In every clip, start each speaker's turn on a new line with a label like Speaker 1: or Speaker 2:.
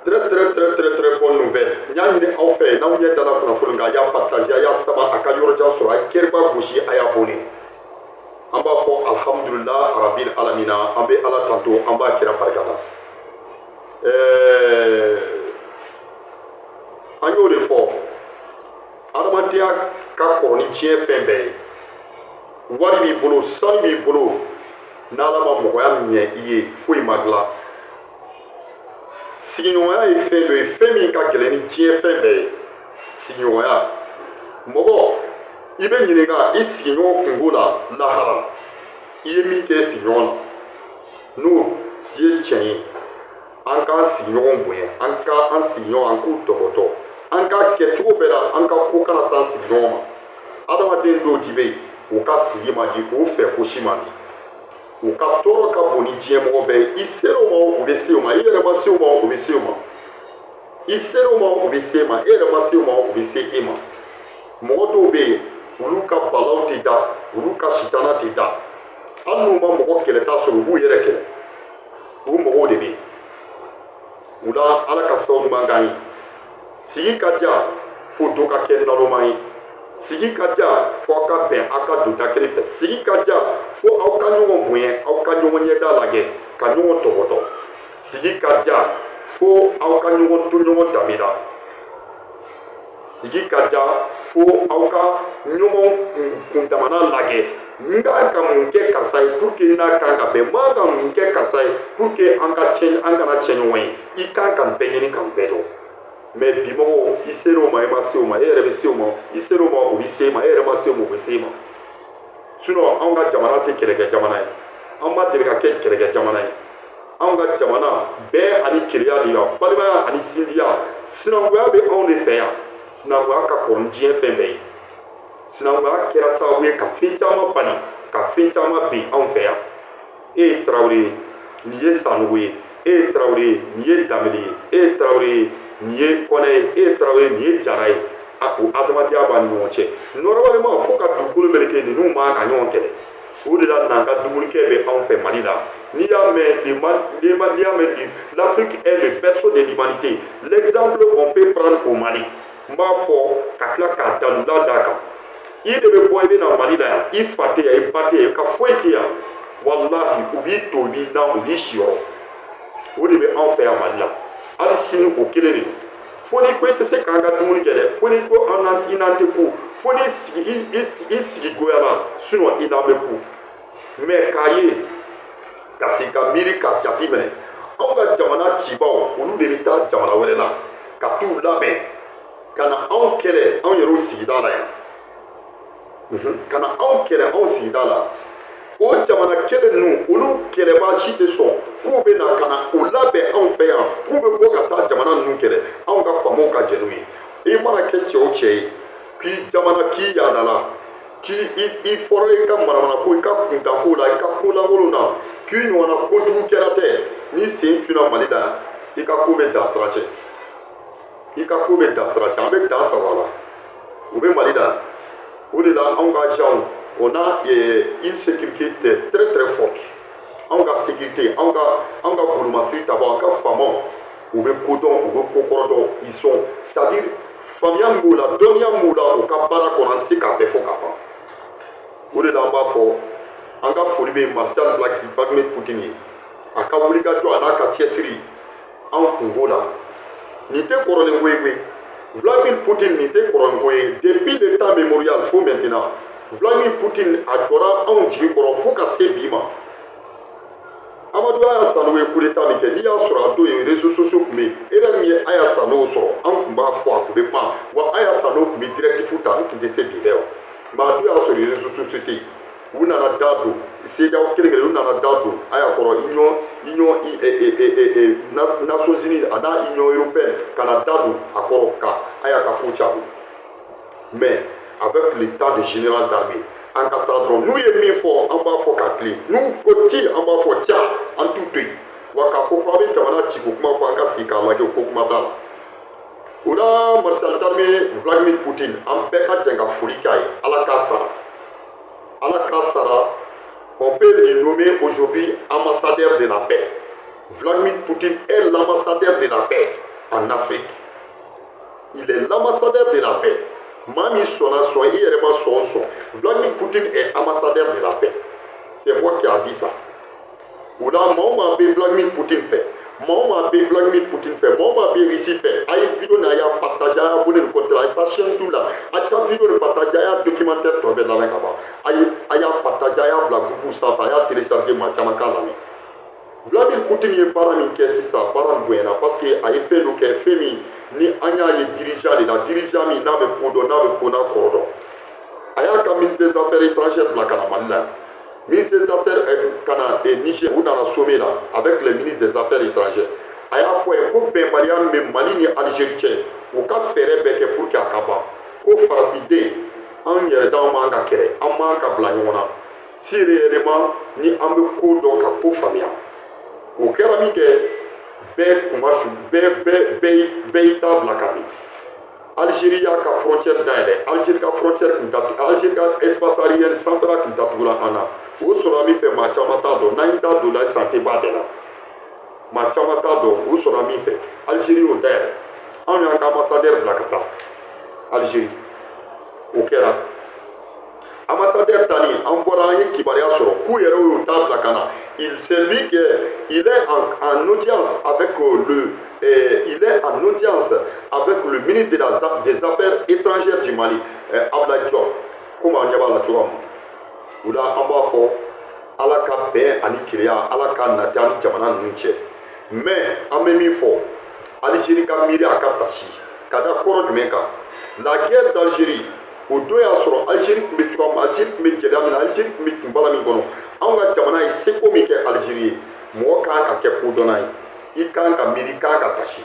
Speaker 1: très bonne nouvelle. Nyani au fait, na uye dala kuna fulunga ya partage ya sama akayoro ja sura kerba goshi aya boni. Amba fo alhamdulillah rabbil alamina ambe ala tanto amba kira farkana. Anyo de fo. Adamantia ka ko ni tie fembe. Wari bi bolo san bi bolo. Nala ma mo ya nye iye foi magla. Signora est fait le femi ka geleni tie fembe. Signora mogo ibe nyinega isignon kungola lahara. Iye mi ke signon. Nous die tien. Anka signon boye, anka an signon anku toboto. Anka ketuo bela anka kokana san signon ma. Adama den do dibe o ka sigi ma di o fe ko shimandi. O ka toro ka boni die mo be isero mo o be se o ma ire ma se o ma o be se o ma. Isero mo o be se ma ire ma se o ma o be se e ma. Mo do be ulu ka balaw ti da, ulu ka shitana ti da. Anu ma mo kele ta so bu yere kele. O mo de be. Ula ala ka sawu mangani sigi kadia fo do ka ken nalomai sigi kadia fo ka ben aka do dakele fe sigi kadia fo aw ka nyogon boyen aw ka nyogon yeda lage ka nyogon toboto sigi kadia fo aw ka nyogon to nyogon damira sigi kadia fo aw ka nyogon kundamana lage nga ka mun ke karsai pour que na ka ka be ma ka mun ke karsai pour que an ka chen an kana chen wai I kan benyini kan bedo mais bimo isero ma ema se o ma ere be se o ma isero ma o bi se ma ere ma se o mo be se ma suno an ka jamana te keleke jamana yi an ma deli ka kɛ keleke jamana yi an ka jamana bɛɛ ani keleya de la balimaya ani sindiya sinankuya bɛ anw de fɛ yan sinankuya ka kɔrɔ diɲɛ fɛn bɛɛ ye sinankuya kɛra sababu ye ka fɛn caman bali ka fɛn caman bin anw fɛ yan e ye Tarawele nin ye Sanogo ye e ye Tarawele nin ye Danbele ye e ye Tarawele nin ye Kɔnɛ ye e ye Tarawele nin ye Jara ye o adamadenya b'a ni ɲɔgɔn cɛ normalement fo ka dugukolo meleke ninnu ma ka ɲɔgɔn kɛlɛ o de la n'an ka dumunikɛ bɛ anw fɛ Mali la n'i y'a mɛn l'Afrique est le berceau de l'humanité l'exemple on peut prendre au Mali n b'a fɔ ka tila k'a dalula d'a kan I de bɛ bɔ I bɛ na Mali la yan I fa tɛ yan I ba tɛ yan ka foyi tɛ yan walahi u b'i to b'i na u b'i si yɔrɔ o de bɛ anw fɛ yan Mali la hali sini o kelen de don fo ni ko I tɛ se k'an ka dumuni kɛ dɛ fo ni ko I n'an tɛ ku fo ni I sigi goya la sinon I n'an bɛ ku mais k'a ye ka se ka miiri ka jate minɛ anw ka jamana cibaw olu de bɛ taa jamana wɛrɛ la ka t'u labɛn ka na anw kɛlɛ anw yɛrɛw sigida la yan ka na anw kɛlɛ anw sigida la o jamana kelen ninnu olu kɛlɛbaa si tɛ sɔn k'u bɛ na ka na o labɛn anw fɛ yan k'u bɛ bɔ ka taa jamana ninnu kɛlɛ anw ka faamaw ka jɛn n'u ye I mana kɛ cɛ o cɛ ye k'i jamana k'i yaadala k'i fɔra I ka maramana ko I ka kuntanko la I ka kolankolon na k'i ɲɔgɔnna kojugu kɛra tɛ n'i sen cunna Mali la yan I ka ko bɛ dan sira cɛ I ka ko bɛ dan sira cɛ an bɛ dan sɔrɔ a la o bɛ Mali la o de la anw ka agents on a une sécurité très très forte anw ka sécurité anw ka bolomasiri tabɔ an ka faamaw u bɛ kodɔn u bɛ kokɔrɔ dɔn ils sont c'est-à-dire faamuya min b'u la dɔnniya min b'u la u ka baara kɔnɔ an tɛ se k'a bɛɛ fɔ ka ban o de la an b'a fɔ an ka foli bɛ Marshal Vladimir Poutine ye a ka wulikajɔ a n'a ka cɛsiri anw kungo la nin tɛ kɔrɔlen ko ye koyi Vladimir Poutine nin tɛ kɔrɔlen ko ye depuis le temps mémorial fo maintenant Vladimir Poutine a jɔra anw jigi kɔrɔ fo ka se bi ma Amadou Aya Sanogo ye coup d'état min kɛ n'i y'a sɔrɔ a don ye réseaux sociaux tun bɛ yen erreur min ye Aya Sanogo sɔrɔ an tun b'a fɔ a tun bɛ ban wa Aya Sanogo tun bɛ directif ta n tun tɛ se bi dɛ mais a don y'a sɔrɔ réseaux sociaux tɛ yen u nana da don CEDEAO kelen-kelen u nana da don Aya kɔrɔ Union Nations Unies a n'a Union européenne ka na da don a kɔrɔ ka Aya ka ko cɛ mais avec le temps de général d'armée an ka taa dɔrɔn n'u ye min fɔ an b'a fɔ ka tilen n'u ko ti an b'a fɔ tia an t'u to yen wa k'a fɔ ko an bɛ jamana ci ko kuma fɔ an ka sigi k'a lajɛ o ko kuma t'a la o la Marshal Vladimir Poutine an bɛɛ ka jɛn ka foli k'a ye Ala k'a sara on peut le nommer aujourd'hui ambassadeur de la paix Vladimir Poutine est l'ambassadeur de la paix en Afrique. Il est l'ambassadeur de la paix. Mami Sona Son, Irema Son Son. Vladimir Poutine est ambassadeur de la paix. C'est moi qui a dit ça. Ou là, moi, Vladimir Poutine fait. Moi, Vladimir Poutine fait. Moi, Russie fait. Aïe, vidéo n'a pas partagé, aïe, abonné le compte là, aïe, chaîne tout là. Aïe, ta vidéo le partager, aïe, documentaire tombé là, aïe, partager, aïe, blague, boubou, ça, aïe, télécharger, ma tchamaka là. Vladimir Poutine est parmi qui est ça, parmi parce que a fait le que fait ni anya est dirigeant la dirigeant mi n'avait pas cordon. Aya ka ministre des affaires étrangères de la Canada, ministre des affaires Canada et Niger ou dans la sommet là avec le ministre des affaires étrangères. Aya foi pour ben Mariam mais Mali ni Algérie ou ka faire bec pour qu'il akaba. Ko farafide en yere dans manga kere, en manga blanyona. Si réellement ni ambe ko donc ka pour famille. Au Kéramik, Bey table la Kabi. Algérie a une frontière d'ailleurs. Algérie a une frontière Algérie a un espace aérien central qui est Anna. Au Sorami fait Machamatado, Naïda de la santé badela. Machamatado, au Sorami fait. Algérie au d'ailleurs. On a un ambassadeur de la Qatar. Algérie. Au Kéramik. Ambassadeur Tani, Amboraye Kibaria Soro, Kouyero au table la Kana. C'est lui qui il est en audience avec le ministre des Affaires étrangères du Mali, Abdoulaye Diop. Comment on y va la Touram? Ou là, en bas fort, Alaka Ben Anikiria, Alaka Natani Jamana Nunche. Mais, en même temps, Algérie a miré à Katachi, Kada Koro du Meka. La guerre d'Algérie. O do y'a sɔrɔ Algérie tun bɛ cogoya min Algérie tun bɛ gɛlɛya min na Algérie tun bɛ kunbala min kɔnɔ anw ka jamana ye seko min kɛ Algérie ye mɔgɔ kan ka kɛ kodɔnna ye i kan ka miiri i kan ka tasi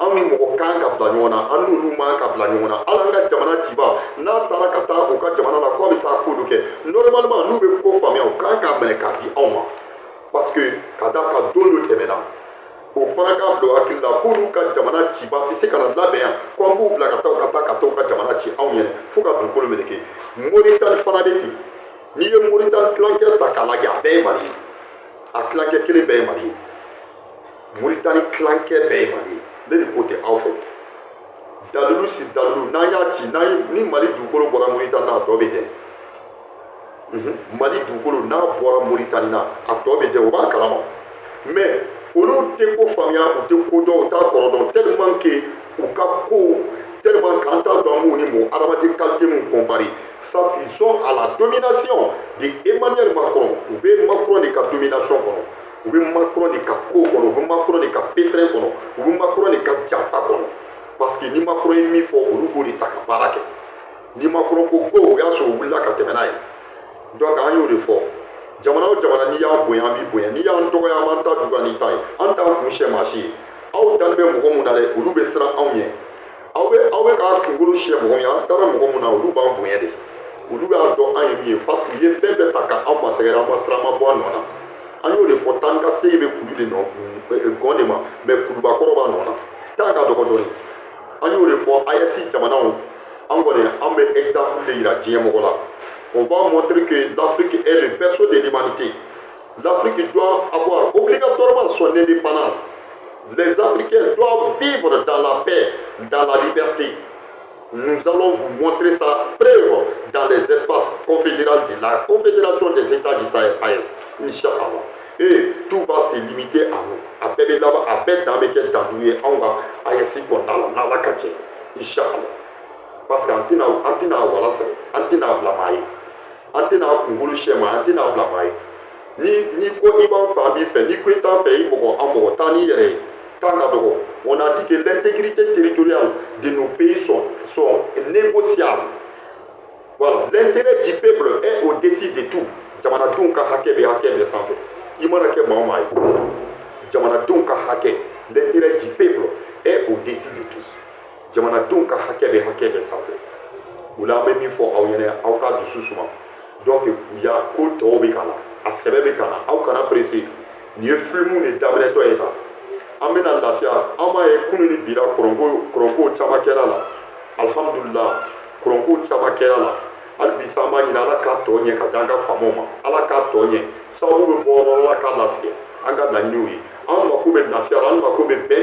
Speaker 1: anw ni mɔgɔ kan ka bila ɲɔgɔn na an n'olu man ka bila ɲɔgɔn na hali an ka jamana ciba n'a taara ka taa u ka jamana la k'a bɛ taa ko dɔ kɛ normalement n'u bɛ ko faamuya u kan k'a minɛ k'a di anw ma parce que ka da ka don dɔ tɛmɛna o fana k'a bila hakili la k'olu ka jamana ciba tɛ se ka na labɛn yan ko an b'u bila ka taa ka jamana ci anw yɛrɛ fo ka dugukolo meleke Mauritanie fana bɛ ten n'i ye Mauritanie tilancɛ ta k'a lajɛ a bɛɛ ye Mali ye a tilancɛ kelen bɛɛ ye Mali ye Mauritanie tilancɛ bɛɛ ye Mali ye ne de ko tɛ aw fɛ dalilu si dalilu n'an y'a ci ni Mali dugukolo bɔra Mauritanie na a tɔ bɛ dɛn Mali dugukolo n'a bɔra Mauritanie na a tɔ bɛ dɛn o b'a kalama mais olu tɛ ko faamuya u tɛ ko dɔn u t'a kɔrɔ dɔn tellement que u ka ko tellement qu'an t'a dɔn an b'u ni mɔgɔ adamaden qualité min comparer ça ils sont à la domination de Emmanuel Macron u bɛ Macron de ka domination kɔnɔ u bɛ Macron de ka ko kɔnɔ u bɛ Macron de ka pétrin kɔnɔ u bɛ Macron de ka janfa kɔnɔ parce que ni Macron ye min fɔ olu b'o de ta ka baara kɛ ni Macron ko go o y'a sɔrɔ u wulila ka tɛmɛ n'a ye donc an y'o de fɔ. Jamana o jamana n'i y'a bonya an b'i bonya n'i y'an dɔgɔya an b'an ta juguya n'i ta ye an t'an kun siyɛ maa si ye aw dalen bɛ mɔgɔ mun na dɛ olu bɛ siran anw ɲɛ aw bɛ k'a kunkolo siyɛ mɔgɔ min an taara mɔgɔ mun na olu b'an bonya de olu y'a dɔn an ye min ye parce que u ye fɛn bɛɛ ta k'an masɛgɛrɛ an ma siran an ma bɔ a nɔ na an y'o de fɔ tan ka segi bɛ kulu de nɔ gɔn de ma mais kulubakɔrɔ b'a nɔ na tan ka dɔgɔ dɔɔni an y'o de fɔ AES jamanaw an kɔni an bɛ exemple de yira diɲɛ mɔgɔ la. On va montrer que l'Afrique est le berceau de l'humanité. L'Afrique doit avoir obligatoirement son indépendance. Les Africains doivent vivre dans la paix, dans la liberté. Nous allons vous montrer ça preuve dans les espaces confédéraux de la Confédération des États du Sahel, AES. Inch'Allah. Et tout va se limiter à nous. À Bébé là-bas, à Bête d'Amérique d'Andouye, on va AES qu'on a la caché. Inch'Allah. Parce qu'Antina voilà ça. Antina blamaye. An tɛna kunkolo siyɛ ma an tɛna bila maa ye ni ko i b'an fɛ an b'i fɛ ni ko i t'an fɛ i mɔgɔ an mɔgɔ taa n'i yɛrɛ ye taa ka dɔgɔ on a dit que l'intégrité territoriale de nos pays sont négociables voilà l'intérêt du peuple est au-dessus de tout jamanadenw ka hakɛ bɛ sanfɛ i mana kɛ maa o maa ye jamanadenw ka hakɛ l'intérêt du peuple est au-dessus de tout jamanadenw ka hakɛ bɛ sanfɛ o la an bɛ min fɔ aw ɲɛna aw ka dusu suma. Donc il y a ko tɔw bɛ ka na a sɛbɛ bɛ ka na aw kana pressé nin ye film de daminɛtɔ ye tan an bɛna lafiya an b'a ye kunun ni bira kɔrɔnko caman kɛra la alhamdulillah kɔrɔnko caman kɛra la hali bi sa an b'a ɲini ala k'a tɔ ɲɛ ka di an ka faamaw ma ala k'a tɔ ɲɛ sababu bɛ bɔ yɔrɔ la k'a latigɛ an ka laɲiniw ye an mako bɛ lafiya la an mako bɛ bɛn